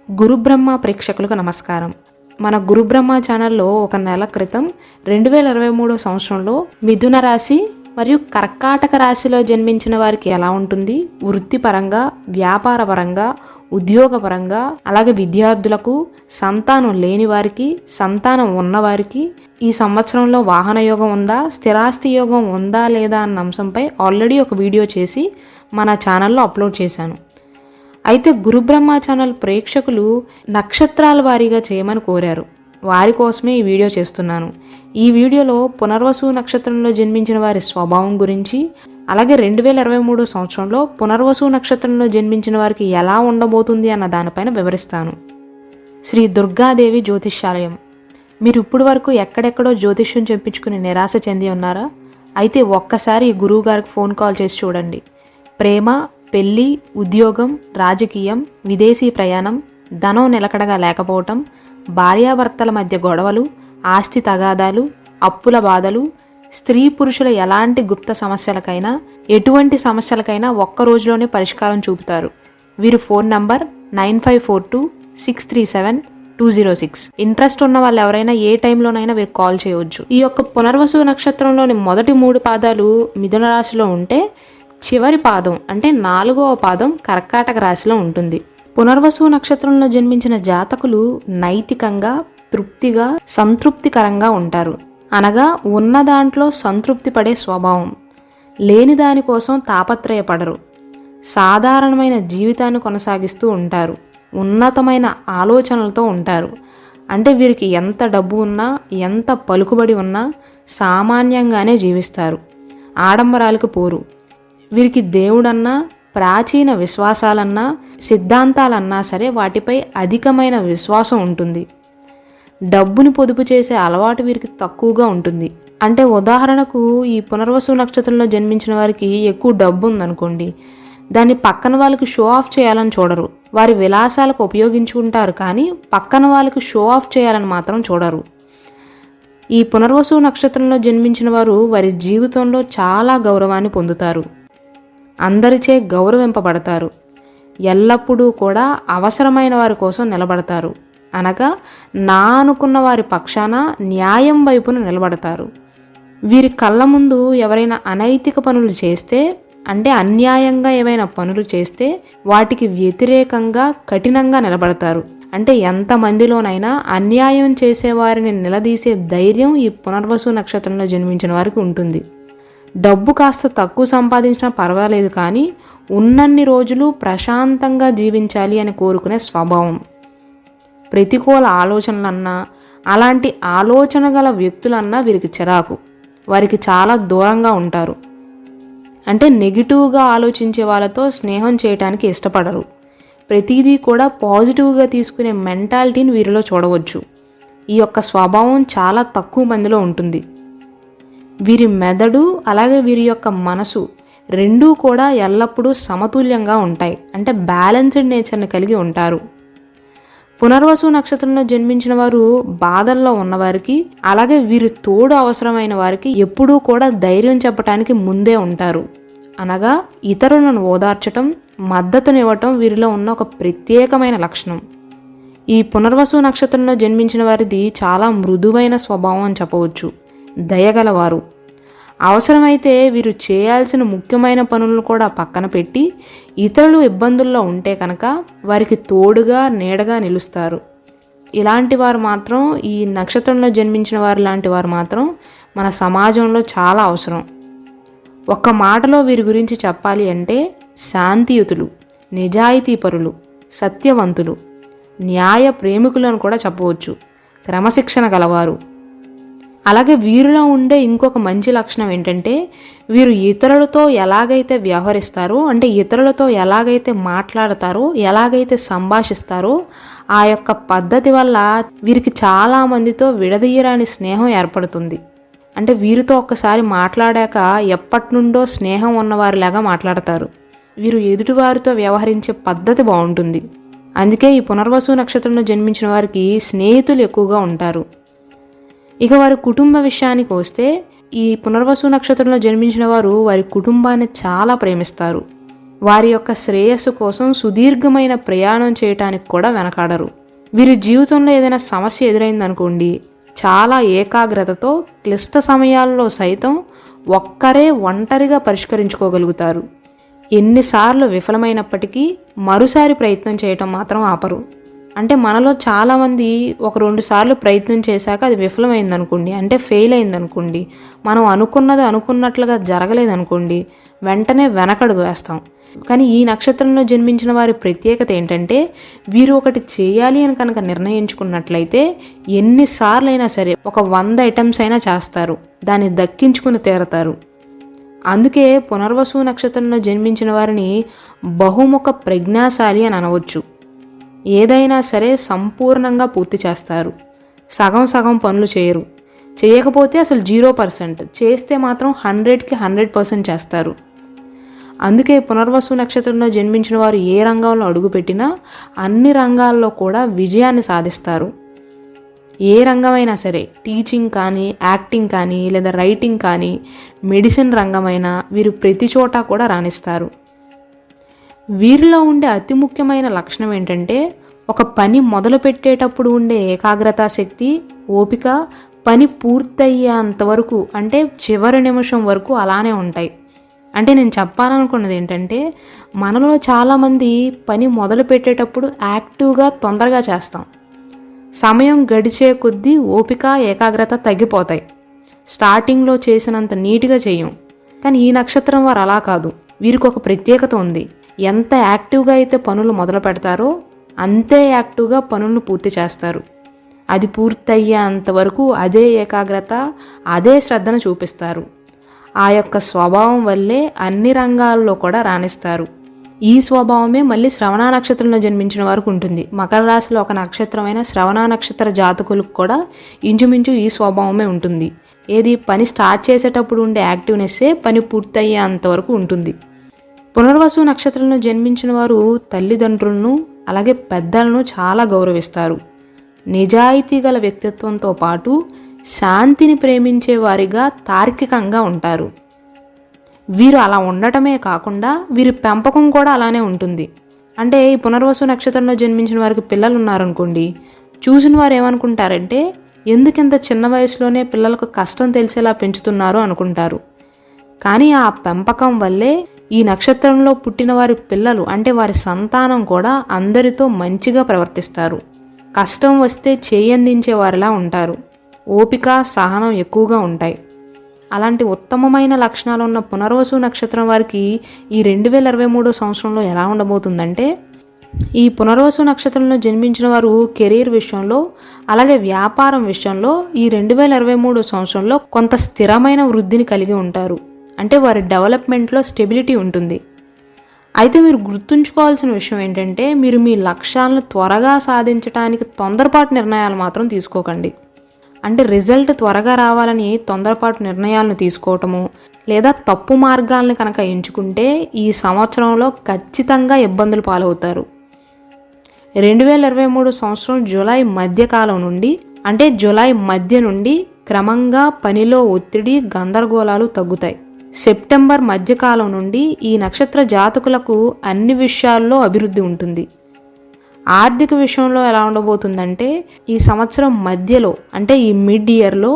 గురుబ్రహ్మ ప్రేక్షకులకు నమస్కారం. మన గురుబ్రహ్మ ఛానల్లో ఒక నెల క్రితం 2023 సంవత్సరంలో మిథున రాశి మరియు కర్కాటక రాశిలో జన్మించిన వారికి ఎలా ఉంటుంది, వృత్తిపరంగా, వ్యాపారపరంగా, ఉద్యోగపరంగా, అలాగే విద్యార్థులకు, సంతానం లేని వారికి, సంతానం ఉన్నవారికి, ఈ సంవత్సరంలో వాహన యోగం ఉందా, స్థిరాస్తి యోగం ఉందా లేదా అన్న అంశంపై ఆల్రెడీ ఒక వీడియో చేసి మన ఛానల్లో అప్లోడ్ చేశాను. అయితే గురుబ్రహ్మ ఛానల్ ప్రేక్షకులు నక్షత్రాల వారీగా చేయమని కోరారు. వారి కోసమే ఈ వీడియో చేస్తున్నాను. ఈ వీడియోలో పునర్వసు నక్షత్రంలో జన్మించిన వారి స్వభావం గురించి, అలాగే 2023 సంవత్సరంలో పునర్వసు నక్షత్రంలో జన్మించిన వారికి ఎలా ఉండబోతుంది అన్న దానిపైన వివరిస్తాను. శ్రీ దుర్గాదేవి జ్యోతిష్యాలయం. మీరు ఇప్పుడు వరకు ఎక్కడెక్కడో జ్యోతిష్యం చెప్పించుకుని నిరాశ చెంది ఉన్నారా? అయితే ఒక్కసారి ఈ గురువు గారికి ఫోన్ కాల్ చేసి చూడండి. ప్రేమ, పెళ్లి, ఉద్యోగం, రాజకీయం, విదేశీ ప్రయాణం, ధనం నిలకడగా లేకపోవటం, భార్యాభర్తల మధ్య గొడవలు, ఆస్తి తగాదాలు, అప్పుల బాధలు, స్త్రీ పురుషుల ఎలాంటి గుప్త సమస్యలకైనా, ఎటువంటి సమస్యలకైనా ఒక్క రోజులోనే పరిష్కారం చూపుతారు. వీరి ఫోన్ నంబర్ 9542637206. ఇంట్రెస్ట్ ఉన్న వాళ్ళు ఎవరైనా ఏ టైంలోనైనా వీరికి కాల్ చేయవచ్చు. ఈ యొక్క పునర్వసు నక్షత్రంలోని మొదటి 3 పాదాలు మిథున రాశిలో ఉంటే చివరి పాదం అంటే 4వ పాదం కర్కాటక రాశిలో ఉంటుంది. పునర్వసు నక్షత్రంలో జన్మించిన జాతకులు నైతికంగా, తృప్తిగా, సంతృప్తికరంగా ఉంటారు. అనగా ఉన్న దాంట్లో సంతృప్తి పడే స్వభావం, లేని దానికోసం తాపత్రయపడరు. సాధారణమైన జీవితాన్ని కొనసాగిస్తూ ఉంటారు. ఉన్నతమైన ఆలోచనలతో ఉంటారు. అంటే వీరికి ఎంత డబ్బు ఉన్నా, ఎంత పలుకుబడి ఉన్నా సామాన్యంగానే జీవిస్తారు. ఆడంబరాలకు పోరు. వీరికి దేవుడన్నా, ప్రాచీన విశ్వాసాలన్నా, సిద్ధాంతాలన్నా సరే వాటిపై అధికమైన విశ్వాసం ఉంటుంది. డబ్బుని పొదుపు చేసే అలవాటు వీరికి తక్కువగా ఉంటుంది. అంటే ఉదాహరణకు ఈ పునర్వసు నక్షత్రంలో జన్మించిన వారికి ఎక్కువ డబ్బు ఉందనుకోండి, దాన్ని పక్కన వాళ్ళకి షో ఆఫ్ చేయాలని చూడరు. వారి విలాసాలకు ఉపయోగించుకుంటారు, కానీ పక్కన వాళ్ళకి షో ఆఫ్ చేయాలని మాత్రం చూడరు. ఈ పునర్వసు నక్షత్రంలో జన్మించిన వారు వారి జీవితంలో చాలా గౌరవాన్ని పొందుతారు. అందరిచే గౌరవింపబడతారు. ఎల్లప్పుడూ కూడా అవసరమైన వారి కోసం నిలబడతారు. అనగా నా అనుకున్న వారి పక్షాన న్యాయం వైపున నిలబడతారు. వీరి కళ్ళ ముందు ఎవరైనా అనైతిక పనులు చేస్తే, అంటే అన్యాయంగా ఏవైనా పనులు చేస్తే వాటికి వ్యతిరేకంగా కఠినంగా నిలబడతారు. అంటే ఎంతమందిలోనైనా అన్యాయం చేసేవారిని నిలదీసే ధైర్యం ఈ పునర్వసు నక్షత్రంలో జన్మించిన వారికి ఉంటుంది. డబ్బు కాస్త తక్కువ సంపాదించినా పర్వాలేదు, కానీ ఉన్నన్ని రోజులు ప్రశాంతంగా జీవించాలి అని కోరుకునే స్వభావం. ప్రతికూల ఆలోచనలన్నా, అలాంటి ఆలోచన గల వ్యక్తులన్నా వీరికి చిరాకు. వారికి చాలా దూరంగా ఉంటారు. అంటే నెగిటివ్గా ఆలోచించే వాళ్ళతో స్నేహం చేయడానికి ఇష్టపడరు. ప్రతిదీ కూడా పాజిటివ్గా తీసుకునే మెంటాలిటీని వీరిలో చూడవచ్చు. ఈ యొక్క స్వభావం చాలా తక్కువ మందిలో ఉంటుంది. వీరి మెదడు అలాగే వీరి యొక్క మనసు రెండూ కూడా ఎల్లప్పుడూ సమతుల్యంగా ఉంటాయి. అంటే బ్యాలెన్స్డ్ నేచర్ని కలిగి ఉంటారు. పునర్వసు నక్షత్రంలో జన్మించిన వారు బాధల్లో ఉన్నవారికి, అలాగే వీరి తోడు అవసరమైన వారికి ఎప్పుడూ కూడా ధైర్యం చెప్పడానికి ముందే ఉంటారు. అనగా ఇతరులను ఓదార్చటం, మద్దతునివ్వటం వీరిలో ఉన్న ఒక ప్రత్యేకమైన లక్షణం. ఈ పునర్వసు నక్షత్రంలో జన్మించిన వారిది చాలా మృదువైన స్వభావం అని చెప్పవచ్చు. దయగలవారు. అవసరమైతే వీరు చేయాల్సిన ముఖ్యమైన పనులను కూడా పక్కన పెట్టి ఇతరులు ఇబ్బందుల్లో ఉంటే కనుక వారికి తోడుగా, నీడగా నిలుస్తారు. ఇలాంటి వారు మాత్రం, ఈ నక్షత్రంలో జన్మించిన వారు లాంటి వారు మాత్రం మన సమాజంలో చాలా అవసరం. ఒక్క మాటలో వీరి గురించి చెప్పాలి అంటే శాంతియుతులు, నిజాయితీపరులు, సత్యవంతులు, న్యాయ ప్రేమికులు అని కూడా చెప్పవచ్చు. క్రమశిక్షణ గలవారు. అలాగే వీరిలో ఉండే ఇంకొక మంచి లక్షణం ఏంటంటే వీరు ఇతరులతో ఎలాగైతే వ్యవహరిస్తారో, అంటే ఇతరులతో ఎలాగైతే మాట్లాడతారో, ఎలాగైతే సంభాషిస్తారో ఆ యొక్క పద్ధతి వల్ల వీరికి చాలామందితో విడదీయరాని స్నేహం ఏర్పడుతుంది. అంటే వీరితో ఒక్కసారి మాట్లాడాక ఎప్పటి నుండో స్నేహం ఉన్నవారిలాగా మాట్లాడతారు. వీరు ఎదుటివారితో వ్యవహరించే పద్ధతి బాగుంటుంది. అందుకే ఈ పునర్వసు నక్షత్రంలో జన్మించిన వారికి స్నేహితులు ఎక్కువగా ఉంటారు. ఇక వారి కుటుంబ విషయానికి వస్తే, ఈ పునర్వసు నక్షత్రంలో జన్మించిన వారు వారి కుటుంబాన్ని చాలా ప్రేమిస్తారు. వారి యొక్క శ్రేయస్సు కోసం సుదీర్ఘమైన ప్రయాణం చేయటానికి కూడా వెనకాడరు. వీరి జీవితంలో ఏదైనా సమస్య ఎదురైందనుకోండి, చాలా ఏకాగ్రతతో క్లిష్ట సమయాల్లో సైతం ఒక్కరే ఒంటరిగా పరిష్కరించుకోగలుగుతారు. ఎన్నిసార్లు విఫలమైనప్పటికీ మరోసారి ప్రయత్నం చేయటం మాత్రం ఆపరు. అంటే మనలో చాలామంది 1-2 సార్లు ప్రయత్నం చేశాక అది విఫలమైందనుకోండి, అంటే ఫెయిల్ అయిందనుకోండి, మనం అనుకున్నది అనుకున్నట్లుగా జరగలేదనుకోండి, వెంటనే వెనకడుగు వేస్తాం. కానీ ఈ నక్షత్రంలో జన్మించిన వారి ప్రత్యేకత ఏంటంటే, వీరు ఒకటి చేయాలి అని కనుక నిర్ణయించుకున్నట్లయితే ఎన్నిసార్లు అయినా సరే 100 ఐటమ్స్ అయినా చేస్తారు, దాన్ని దక్కించుకుని తీరతారు. అందుకే పునర్వసు నక్షత్రంలో జన్మించిన వారిని బహుముఖ ప్రజ్ఞాశాలి అని అనవచ్చు. ఏదైనా సరే సంపూర్ణంగా పూర్తి చేస్తారు. సగం పనులు చేయరు. చేయకపోతే అసలు 0%, చేస్తే మాత్రం 100కి 100% చేస్తారు. అందుకే పునర్వసు నక్షత్రంలో జన్మించిన వారు ఏ రంగంలో అడుగుపెట్టినా అన్ని రంగాల్లో కూడా విజయాన్ని సాధిస్తారు. ఏ రంగమైనా సరే, టీచింగ్ కానీ, యాక్టింగ్ కానీ, లేదా రైటింగ్ కానీ, మెడిసిన్ రంగమైనా వీరు ప్రతి చోట కూడా రాణిస్తారు. వీరిలో ఉండే అతి ముఖ్యమైన లక్షణం ఏంటంటే, ఒక పని మొదలు పెట్టేటప్పుడు ఉండే ఏకాగ్రతా శక్తి, ఓపిక, పని పూర్తయ్యేంతవరకు అంటే చివరి నిమిషం వరకు అలానే ఉంటాయి. అంటే నేను చెప్పాలనుకున్నది ఏంటంటే, మనలో చాలామంది పని మొదలు పెట్టేటప్పుడు యాక్టివ్గా తొందరగా చేస్తాం. సమయం గడిచే కొద్దీ ఓపిక, ఏకాగ్రత తగ్గిపోతాయి. స్టార్టింగ్లో చేసినంత నీట్గా చేయం. కానీ ఈ నక్షత్రం వారు అలా కాదు. వీరికి ఒక ప్రత్యేకత ఉంది. ఎంత యాక్టివ్గా అయితే పనులు మొదలు పెడతారో అంతే యాక్టివ్గా పనులను పూర్తి చేస్తారు. అది పూర్తయ్యేంతవరకు అదే ఏకాగ్రత, అదే శ్రద్ధను చూపిస్తారు. ఆ యొక్క స్వభావం వల్లే అన్ని రంగాల్లో కూడా రాణిస్తారు. ఈ స్వభావమే మళ్ళీ శ్రవణ నక్షత్రంలో జన్మించిన వారికి ఉంటుంది. మకర రాశిలో ఒక నక్షత్రమైన శ్రవణ నక్షత్ర జాతకులకు కూడా ఇంచుమించు ఈ స్వభావమే ఉంటుంది. ఏది పని స్టార్ట్ చేసేటప్పుడు ఉండే యాక్టివ్నెస్సే పని పూర్తయ్యేంతవరకు ఉంటుంది. పునర్వసు నక్షత్రంలో జన్మించిన వారు తల్లిదండ్రులను అలాగే పెద్దలను చాలా గౌరవిస్తారు. నిజాయితీ గల వ్యక్తిత్వంతో పాటు శాంతిని ప్రేమించే వారిగా తార్కికంగా ఉంటారు. వీరు అలా ఉండటమే కాకుండా వీరి పెంపకం కూడా అలానే ఉంటుంది. అంటే ఈ పునర్వసు నక్షత్రంలో జన్మించిన వారికి పిల్లలు ఉన్నారనుకోండి, చూసిన వారు ఏమనుకుంటారంటే, ఎందుకింత చిన్న వయసులోనే పిల్లలకు కష్టం తెలిసేలా పెంచుతున్నారు అనుకుంటారు. కానీ ఆ పెంపకం వల్లే ఈ నక్షత్రంలో పుట్టిన వారి పిల్లలు అంటే వారి సంతానం కూడా అందరితో మంచిగా ప్రవర్తిస్తారు. కష్టం వస్తే చేయందించే వారిలా ఉంటారు. ఓపిక, సహనం ఎక్కువగా ఉంటాయి. అలాంటి ఉత్తమమైన లక్షణాలు ఉన్న పునర్వసు నక్షత్రం వారికి ఈ 2023 సంవత్సరంలో ఎలా ఉండబోతుందంటే, ఈ పునర్వసు నక్షత్రంలో జన్మించిన వారు కెరీర్ విషయంలో అలాగే వ్యాపారం విషయంలో ఈ 2023 సంవత్సరంలో కొంత స్థిరమైన వృద్ధిని కలిగి ఉంటారు. అంటే వారి డెవలప్మెంట్లో స్టెబిలిటీ ఉంటుంది. అయితే మీరు గుర్తుంచుకోవాల్సిన విషయం ఏంటంటే, మీరు మీ లక్ష్యాలను త్వరగా సాధించడానికి తొందరపాటు నిర్ణయాలు మాత్రం తీసుకోకండి. అంటే రిజల్ట్ త్వరగా రావాలని తొందరపాటు నిర్ణయాలను తీసుకోవటము లేదా తప్పు మార్గాలను కనుక ఎంచుకుంటే ఈ సంవత్సరంలో ఖచ్చితంగా ఇబ్బందులు పాలవుతారు. 2023 సంవత్సరం జూలై మధ్యకాలం నుండి అంటే జూలై మధ్య నుండి క్రమంగా పనిలో ఒత్తిడి, గందరగోళాలు తగ్గుతాయి. సెప్టెంబర్ మధ్యకాలం నుండి ఈ నక్షత్ర జాతకులకు అన్ని విషయాల్లో అభివృద్ధి ఉంటుంది. ఆర్థిక విషయంలో ఎలా ఉండబోతుందంటే, ఈ సంవత్సరం మధ్యలో అంటే ఈ మిడ్ ఇయర్లో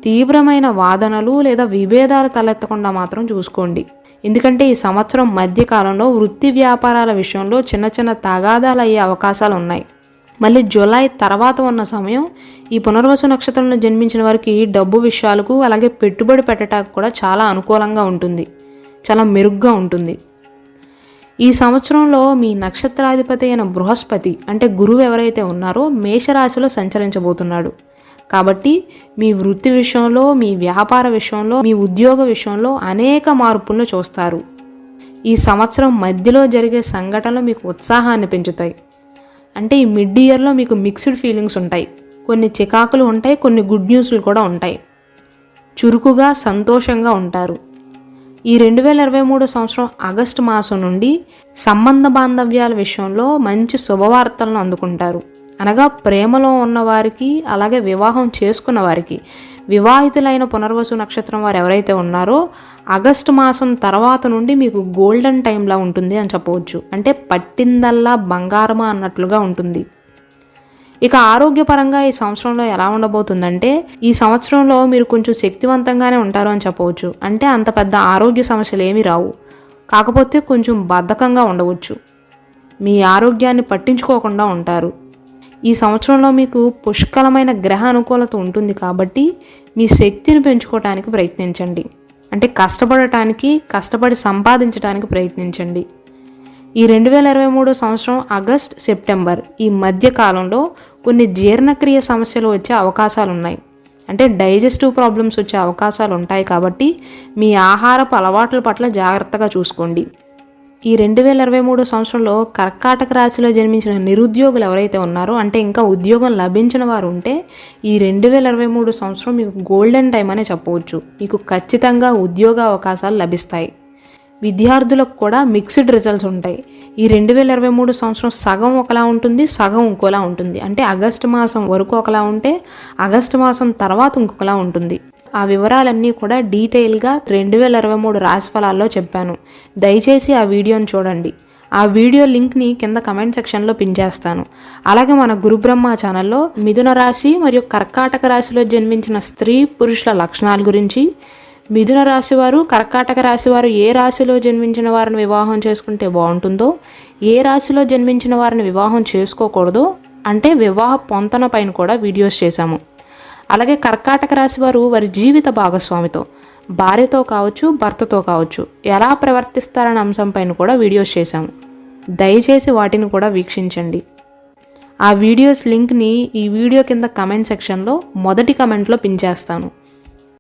తీవ్రమైన వాదనలు లేదా విభేదాలు తలెత్తకుండా మాత్రం చూసుకోండి. ఎందుకంటే ఈ సంవత్సరం మధ్యకాలంలో వృత్తి వ్యాపారాల విషయంలో చిన్న చిన్న తగాదాలు అయ్యే అవకాశాలు ఉన్నాయి. మళ్ళీ జూలై తర్వాత ఉన్న సమయం ఈ పునర్వసు నక్షత్రంలో జన్మించిన వారికి డబ్బు విషయాలకు అలాగే పెట్టుబడి పెట్టడానికి కూడా చాలా అనుకూలంగా ఉంటుంది, చాలా మెరుగ్గా ఉంటుంది. ఈ సంవత్సరంలో మీ నక్షత్రాధిపతి అయిన బృహస్పతి అంటే గురువు ఎవరైతే ఉన్నారో మేషరాశిలో సంచరించబోతున్నాడు. కాబట్టి మీ వృత్తి విషయంలో, మీ వ్యాపార విషయంలో, మీ ఉద్యోగ విషయంలో అనేక మార్పులను చూస్తారు. ఈ సంవత్సరం మధ్యలో జరిగే సంఘటనలు మీకు ఉత్సాహాన్ని పెంచుతాయి. అంటే ఈ మిడ్ ఇయర్లో మీకు మిక్స్డ్ ఫీలింగ్స్ ఉంటాయి. కొన్ని చికాకులు ఉంటాయి, కొన్ని గుడ్ న్యూస్లు కూడా ఉంటాయి. చురుకుగా, సంతోషంగా ఉంటారు. ఈ 2023 సంవత్సరం ఆగస్టు మాసం నుండి సంబంధ బాంధవ్యాల విషయంలో మంచి శుభవార్తలను అందుకుంటారు. అనగా ప్రేమలో ఉన్న వారికి అలాగే వివాహం చేసుకున్న వారికి వివాహితులైన పునర్వసు నక్షత్రం వారు ఎవరైతే ఉన్నారో ఆగస్టు మాసం తర్వాత నుండి మీకు గోల్డెన్ టైంలా ఉంటుంది అని చెప్పవచ్చు. అంటే పట్టిందల్లా బంగారమా అన్నట్లుగా ఉంటుంది. ఇక ఆరోగ్యపరంగా ఈ సంవత్సరంలో ఎలా ఉండబోతుందంటే, ఈ సంవత్సరంలో మీరు కొంచెం శక్తివంతంగానే ఉంటారు అని చెప్పవచ్చు. అంటే అంత పెద్ద ఆరోగ్య సమస్యలు ఏమీ రావు, కాకపోతే కొంచెం బద్ధకంగా ఉండవచ్చు. మీ ఆరోగ్యాన్ని పట్టించుకోకుండా ఉంటారు. ఈ సంవత్సరంలో మీకు పుష్కలమైన గ్రహ అనుకూలత ఉంటుంది కాబట్టి మీ శక్తిని పెంచుకోవడానికి ప్రయత్నించండి. అంటే కష్టపడి సంపాదించడానికి ప్రయత్నించండి. ఈ 2023 సంవత్సరం ఆగస్ట్, సెప్టెంబర్ ఈ మధ్య కాలంలో కొన్ని జీర్ణక్రియ సమస్యలు వచ్చే అవకాశాలు ఉన్నాయి. అంటే డైజెస్టివ్ ప్రాబ్లమ్స్ వచ్చే అవకాశాలు ఉంటాయి. కాబట్టి మీ ఆహారపు అలవాట్ల పట్ల జాగ్రత్తగా చూసుకోండి. ఈ 2023 సంవత్సరంలో కర్కాటక రాశిలో జన్మించిన నిరుద్యోగులు ఎవరైతే ఉన్నారో, అంటే ఇంకా ఉద్యోగం లభించిన వారు ఉంటే, ఈ 2023 సంవత్సరం మీకు గోల్డెన్ టైం అనే చెప్పవచ్చు. మీకు ఖచ్చితంగా ఉద్యోగ అవకాశాలు లభిస్తాయి. విద్యార్థులకు కూడా మిక్స్డ్ రిజల్ట్స్ ఉంటాయి. ఈ 2023 సంవత్సరం సగం ఒకలా ఉంటుంది, సగం ఇంకోలా ఉంటుంది. అంటే ఆగస్టు మాసం వరకు ఒకలా ఉంటే ఆగస్టు మాసం తర్వాత ఇంకొకలా ఉంటుంది. ఆ వివరాలన్నీ కూడా డీటెయిల్గా 2023 రాశి ఫలాల్లో చెప్పాను. దయచేసి ఆ వీడియోని చూడండి. ఆ వీడియో లింక్ని కింద కమెంట్ సెక్షన్లో పిన్ చేస్తాను. అలాగే మన గురుబ్రహ్మ ఛానల్లో మిథున రాశి మరియు కర్కాటక రాశిలో జన్మించిన స్త్రీ పురుషుల లక్షణాల గురించి, మిథున రాశి వారు కర్కాటక రాశి వారు ఏ రాశిలో జన్మించిన వారిని వివాహం చేసుకుంటే బాగుంటుందో, ఏ రాశిలో జన్మించిన వారిని వివాహం చేసుకోకూడదో, అంటే వివాహ పొంతన పైన కూడా వీడియోస్ చేశాము. అలాగే కర్కాటక రాశి వారు వారి జీవిత భాగస్వామితో, భార్యతో కావచ్చు, భర్తతో కావచ్చు, ఎలా ప్రవర్తిస్తారనే అంశంపైన కూడా వీడియోస్ చేశాము. దయచేసి వాటిని కూడా వీక్షించండి. ఆ వీడియోస్ లింక్ని ఈ వీడియో కింద కమెంట్ సెక్షన్లో మొదటి కమెంట్లో పిన్ చేస్తాను.